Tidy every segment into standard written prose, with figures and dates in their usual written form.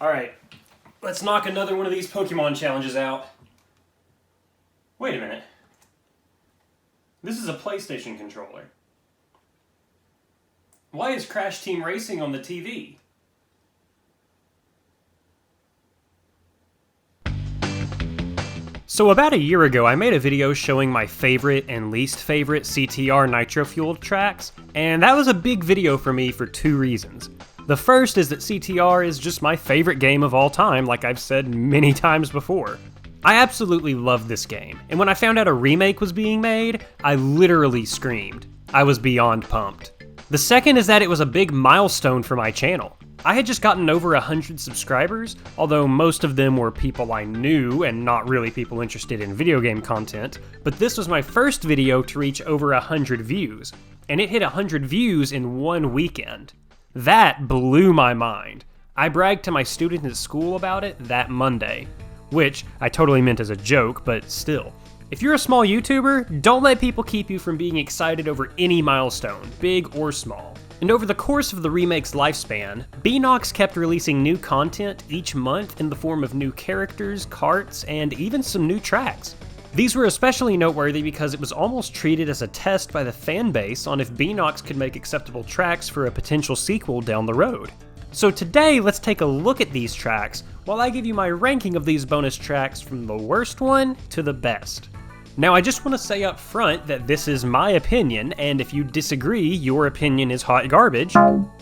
Alright, let's knock another one of these Pokemon challenges out. Wait a minute. This is a PlayStation controller. Why is Crash Team Racing on the TV? So about a year ago, I made a video showing my favorite and least favorite CTR nitro-fueled tracks, and that was a big video for me for two reasons. The first is that CTR is just my favorite game of all time, like I've said many times before. I absolutely love this game, and when I found out a remake was being made, I literally screamed. I was beyond pumped. The second is that it was a big milestone for my channel. I had just gotten over 100 subscribers, although most of them were people I knew and not really people interested in video game content, but this was my first video to reach over 100 views, and it hit 100 views in one weekend. That blew my mind. I bragged to my students at school about it that Monday, which I totally meant as a joke, but still. If you're a small YouTuber, don't let people keep you from being excited over any milestone, big or small. And over the course of the remake's lifespan, Beenox kept releasing new content each month in the form of new characters, carts, and even some new tracks. These were especially noteworthy because it was almost treated as a test by the fanbase on if Beenox could make acceptable tracks for a potential sequel down the road. So today, let's take a look at these tracks, while I give you my ranking of these bonus tracks from the worst one to the best. Now, I just want to say up front that this is my opinion, and if you disagree, your opinion is hot garbage.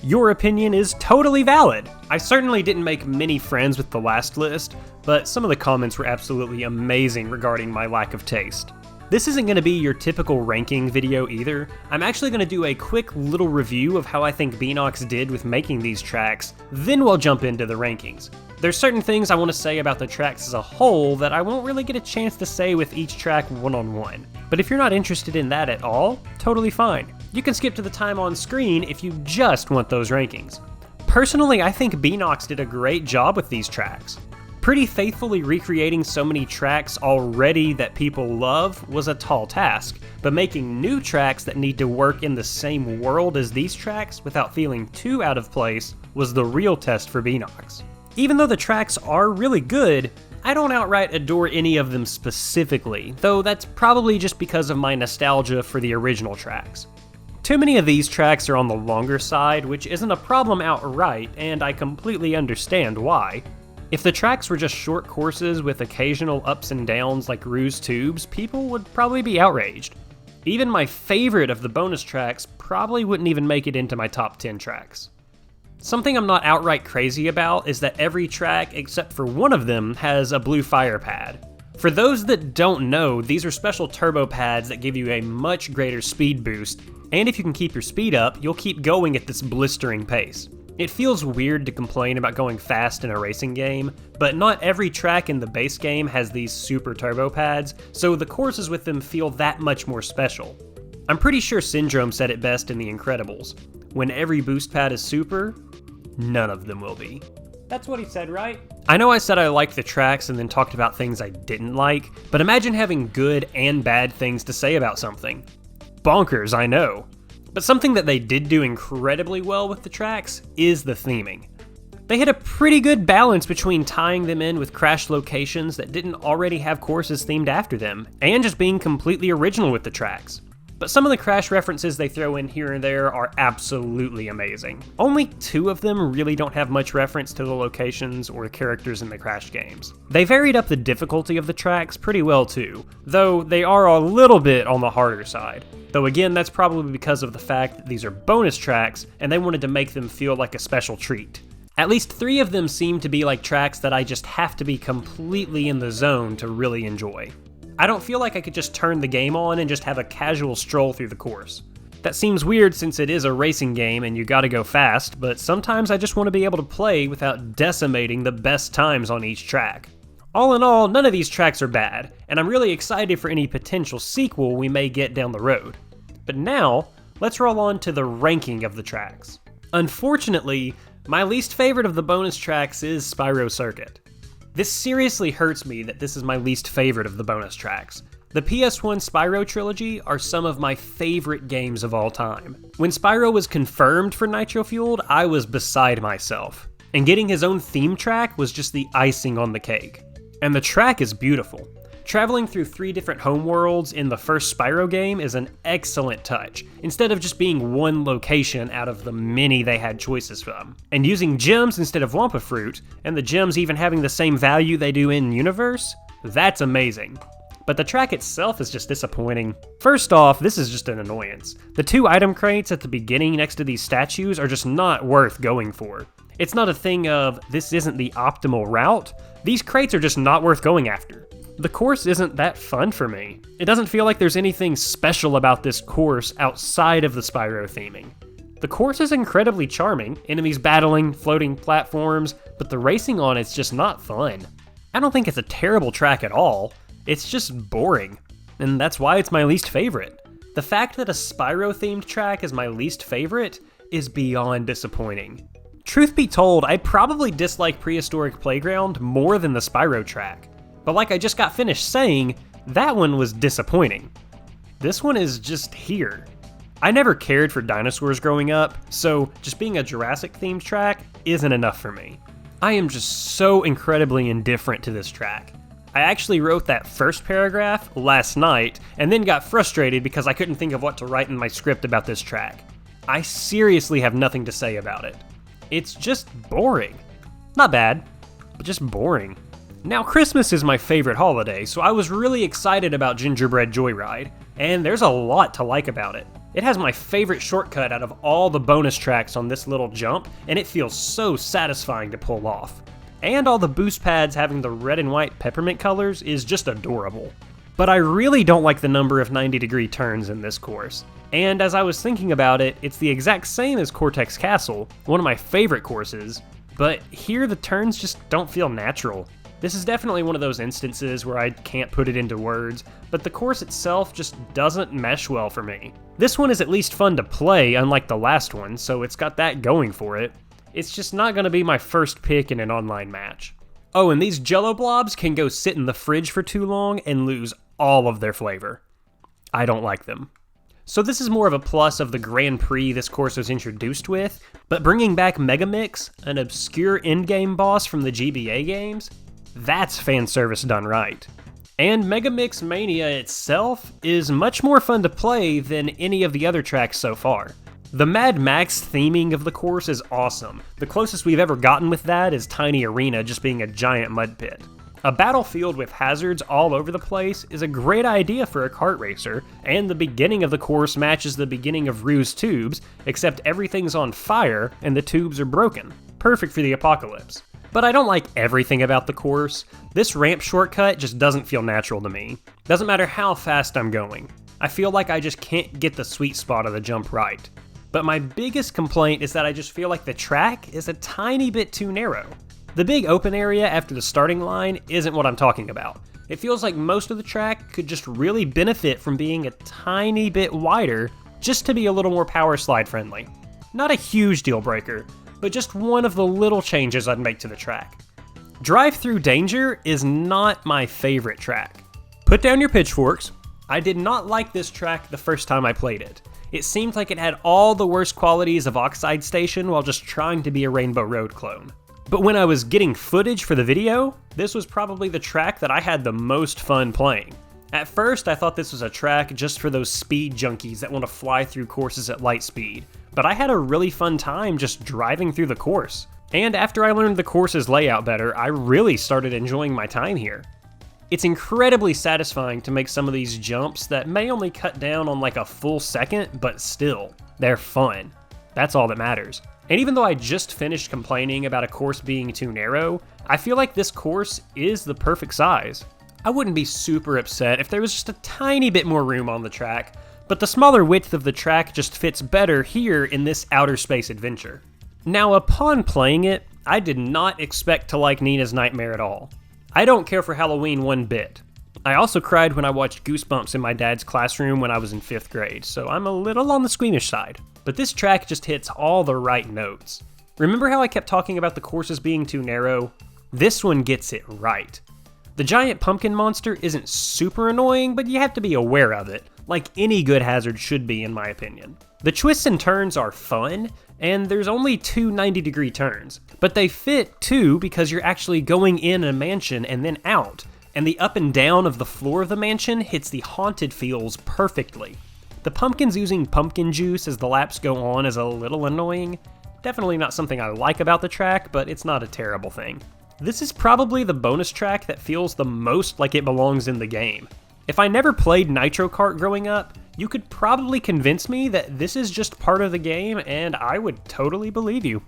Your opinion is totally valid. I certainly didn't make many friends with the last list, but some of the comments were absolutely amazing regarding my lack of taste. This isn't going to be your typical ranking video either. I'm actually going to do a quick little review of how I think Beenox did with making these tracks, then we'll jump into the rankings. There's certain things I want to say about the tracks as a whole that I won't really get a chance to say with each track one-on-one. But if you're not interested in that at all, totally fine. You can skip to the time on screen if you just want those rankings. Personally, I think Beenox did a great job with these tracks. Pretty faithfully recreating so many tracks already that people love was a tall task, but making new tracks that need to work in the same world as these tracks without feeling too out of place was the real test for Beenox. Even though the tracks are really good, I don't outright adore any of them specifically, though that's probably just because of my nostalgia for the original tracks. Too many of these tracks are on the longer side, which isn't a problem outright, and I completely understand why. If the tracks were just short courses with occasional ups and downs like Ruse Tubes, people would probably be outraged. Even my favorite of the bonus tracks probably wouldn't even make it into my top 10 tracks. Something I'm not outright crazy about is that every track except for one of them has a blue fire pad. For those that don't know, these are special turbo pads that give you a much greater speed boost, and if you can keep your speed up, you'll keep going at this blistering pace. It feels weird to complain about going fast in a racing game, but not every track in the base game has these super turbo pads, so the courses with them feel that much more special. I'm pretty sure Syndrome said it best in The Incredibles. When every boost pad is super, none of them will be. That's what he said, right? I know I said I liked the tracks and then talked about things I didn't like, but imagine having good and bad things to say about something. Bonkers, I know. But something that they did do incredibly well with the tracks is the theming. They had a pretty good balance between tying them in with Crash locations that didn't already have courses themed after them, and just being completely original with the tracks. But some of the Crash references they throw in here and there are absolutely amazing. Only 2 of them really don't have much reference to the locations or characters in the Crash games. They varied up the difficulty of the tracks pretty well too, though they are a little bit on the harder side. Though again, that's probably because of the fact that these are bonus tracks and they wanted to make them feel like a special treat. At least 3 of them seem to be like tracks that I just have to be completely in the zone to really enjoy. I don't feel like I could just turn the game on and just have a casual stroll through the course. That seems weird since it is a racing game and you gotta go fast, but sometimes I just want to be able to play without decimating the best times on each track. All in all, none of these tracks are bad, and I'm really excited for any potential sequel we may get down the road. But now, let's roll on to the ranking of the tracks. Unfortunately, my least favorite of the bonus tracks is Spyro Circuit. This seriously hurts me that this is my least favorite of the bonus tracks. The PS1 Spyro trilogy are some of my favorite games of all time. When Spyro was confirmed for Nitro Fueled, I was beside myself. And getting his own theme track was just the icing on the cake. And the track is beautiful. Traveling through 3 different homeworlds in the first Spyro game is an excellent touch, instead of just being one location out of the many they had choices from. And using gems instead of Wumpa Fruit, and the gems even having the same value they do in Universe, that's amazing. But the track itself is just disappointing. First off, this is just an annoyance. The 2 item crates at the beginning next to these statues are just not worth going for. It's not a thing of, this isn't the optimal route. These crates are just not worth going after. The course isn't that fun for me. It doesn't feel like there's anything special about this course outside of the Spyro theming. The course is incredibly charming, enemies battling, floating platforms, but the racing on it's just not fun. I don't think it's a terrible track at all, it's just boring, and that's why it's my least favorite. The fact that a Spyro themed track is my least favorite is beyond disappointing. Truth be told, I probably dislike Prehistoric Playground more than the Spyro track. But like I just got finished saying, that one was disappointing. This one is just here. I never cared for dinosaurs growing up, so just being a Jurassic themed track isn't enough for me. I am just so incredibly indifferent to this track. I actually wrote that first paragraph last night, and then got frustrated because I couldn't think of what to write in my script about this track. I seriously have nothing to say about it. It's just boring. Not bad, but just boring. Now, Christmas is my favorite holiday, so I was really excited about Gingerbread Joyride, and there's a lot to like about it. It has my favorite shortcut out of all the bonus tracks on this little jump, and it feels so satisfying to pull off. And all the boost pads having the red and white peppermint colors is just adorable. But I really don't like the number of 90-degree turns in this course. And as I was thinking about it, it's the exact same as Cortex Castle, one of my favorite courses, but here the turns just don't feel natural. This is definitely one of those instances where I can't put it into words, but the course itself just doesn't mesh well for me. This one is at least fun to play, unlike the last one, so it's got that going for it. It's just not going to be my first pick in an online match. Oh, and these Jell-O blobs can go sit in the fridge for too long and lose all of their flavor. I don't like them. So this is more of a plus of the Grand Prix this course was introduced with, but bringing back Megamix, an obscure endgame boss from the GBA games, that's fan service done right. And Megamix Mania itself is much more fun to play than any of the other tracks so far. The Mad Max theming of the course is awesome. The closest we've ever gotten with that is Tiny Arena just being a giant mud pit. A battlefield with hazards all over the place is a great idea for a kart racer, and the beginning of the course matches the beginning of Rue's Tubes, except everything's on fire and the tubes are broken. Perfect for the apocalypse. But I don't like everything about the course. This ramp shortcut just doesn't feel natural to me. Doesn't matter how fast I'm going. I feel like I just can't get the sweet spot of the jump right. But my biggest complaint is that I just feel like the track is a tiny bit too narrow. The big open area after the starting line isn't what I'm talking about. It feels like most of the track could just really benefit from being a tiny bit wider just to be a little more power slide friendly. Not a huge deal breaker, but just one of the little changes I'd make to the track. Drive-Through Danger is not my favorite track. Put down your pitchforks. I did not like this track the first time I played it. It seemed like it had all the worst qualities of Oxide Station while just trying to be a Rainbow Road clone. But when I was getting footage for the video, this was probably the track that I had the most fun playing. At first, I thought this was a track just for those speed junkies that want to fly through courses at light speed, but I had a really fun time just driving through the course. And after I learned the course's layout better, I really started enjoying my time here. It's incredibly satisfying to make some of these jumps that may only cut down on like a full second, but still, they're fun. That's all that matters. And even though I just finished complaining about a course being too narrow, I feel like this course is the perfect size. I wouldn't be super upset if there was just a tiny bit more room on the track, but the smaller width of the track just fits better here in this outer space adventure. Now, upon playing it, I did not expect to like Nina's Nightmare at all. I don't care for Halloween one bit. I also cried when I watched Goosebumps in my dad's classroom when I was in 5th grade, so I'm a little on the squeamish side. But this track just hits all the right notes. Remember how I kept talking about the courses being too narrow? This one gets it right. The giant pumpkin monster isn't super annoying, but you have to be aware of it, like any good hazard should be in my opinion. The twists and turns are fun, and there's only two 90-degree turns, but they fit too because you're actually going in a mansion and then out, and the up and down of the floor of the mansion hits the haunted feels perfectly. The pumpkins using pumpkin juice as the laps go on is a little annoying. Definitely not something I like about the track, but it's not a terrible thing. This is probably the bonus track that feels the most like it belongs in the game. If I never played Nitro Kart growing up, you could probably convince me that this is just part of the game, and I would totally believe you.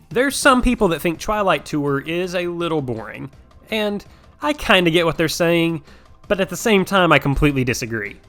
There's some people that think Twilight Tour is a little boring, and I kinda get what they're saying, but at the same time I completely disagree.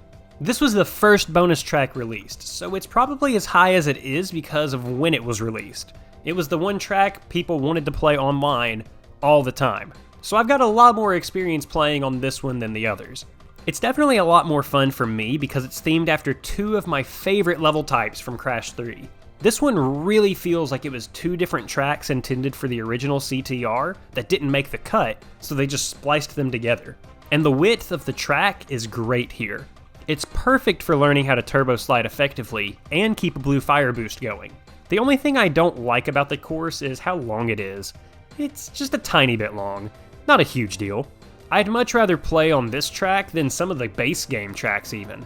This was the first bonus track released, so it's probably as high as it is because of when it was released. It was the one track people wanted to play online all the time, so I've got a lot more experience playing on this one than the others. It's definitely a lot more fun for me because it's themed after two of my favorite level types from Crash 3. This one really feels like it was two different tracks intended for the original CTR that didn't make the cut, so they just spliced them together. And the width of the track is great here. It's perfect for learning how to turbo slide effectively and keep a blue fire boost going. The only thing I don't like about the course is how long it is. It's just a tiny bit long, not a huge deal. I'd much rather play on this track than some of the base game tracks even.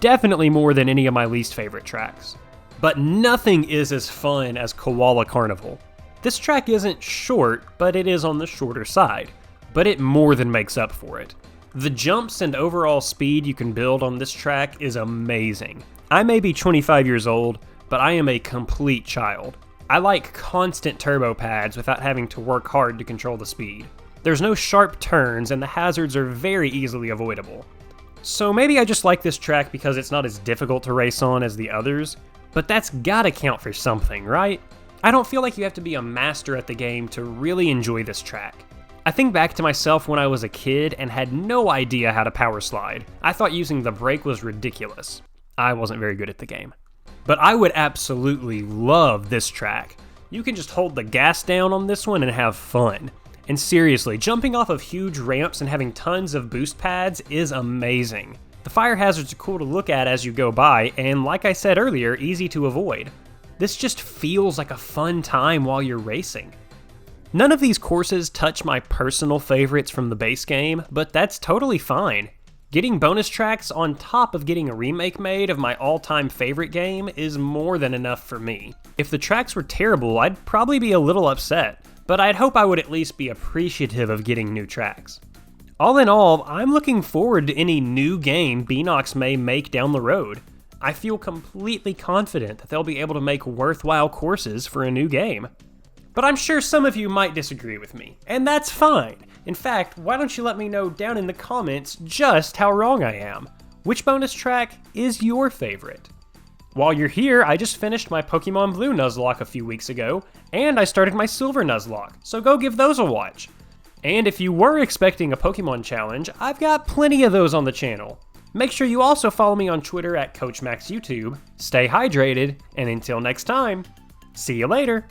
Definitely more than any of my least favorite tracks. But nothing is as fun as Koala Carnival. This track isn't short, but it is on the shorter side. But it more than makes up for it. The jumps and overall speed you can build on this track is amazing. I may be 25 years old, but I am a complete child. I like constant turbo pads without having to work hard to control the speed. There's no sharp turns and the hazards are very easily avoidable. So maybe I just like this track because it's not as difficult to race on as the others, but that's gotta count for something, right? I don't feel like you have to be a master at the game to really enjoy this track. I think back to myself when I was a kid and had no idea how to power slide. I thought using the brake was ridiculous. I wasn't very good at the game. But I would absolutely love this track. You can just hold the gas down on this one and have fun. And seriously, jumping off of huge ramps and having tons of boost pads is amazing. The fire hazards are cool to look at as you go by, and like I said earlier, easy to avoid. This just feels like a fun time while you're racing. None of these courses touch my personal favorites from the base game, but that's totally fine. Getting bonus tracks on top of getting a remake made of my all-time favorite game is more than enough for me. If the tracks were terrible, I'd probably be a little upset, but I'd hope I would at least be appreciative of getting new tracks. All in all, I'm looking forward to any new game Beenox may make down the road. I feel completely confident that they'll be able to make worthwhile courses for a new game. But I'm sure some of you might disagree with me, and that's fine. In fact, why don't you let me know down in the comments just how wrong I am? Which bonus track is your favorite? While you're here, I just finished my Pokemon Blue Nuzlocke a few weeks ago, and I started my Silver Nuzlocke, so go give those a watch. And if you were expecting a Pokemon challenge, I've got plenty of those on the channel. Make sure you also follow me on Twitter at CoachMaxYouTube, stay hydrated, and until next time, see you later!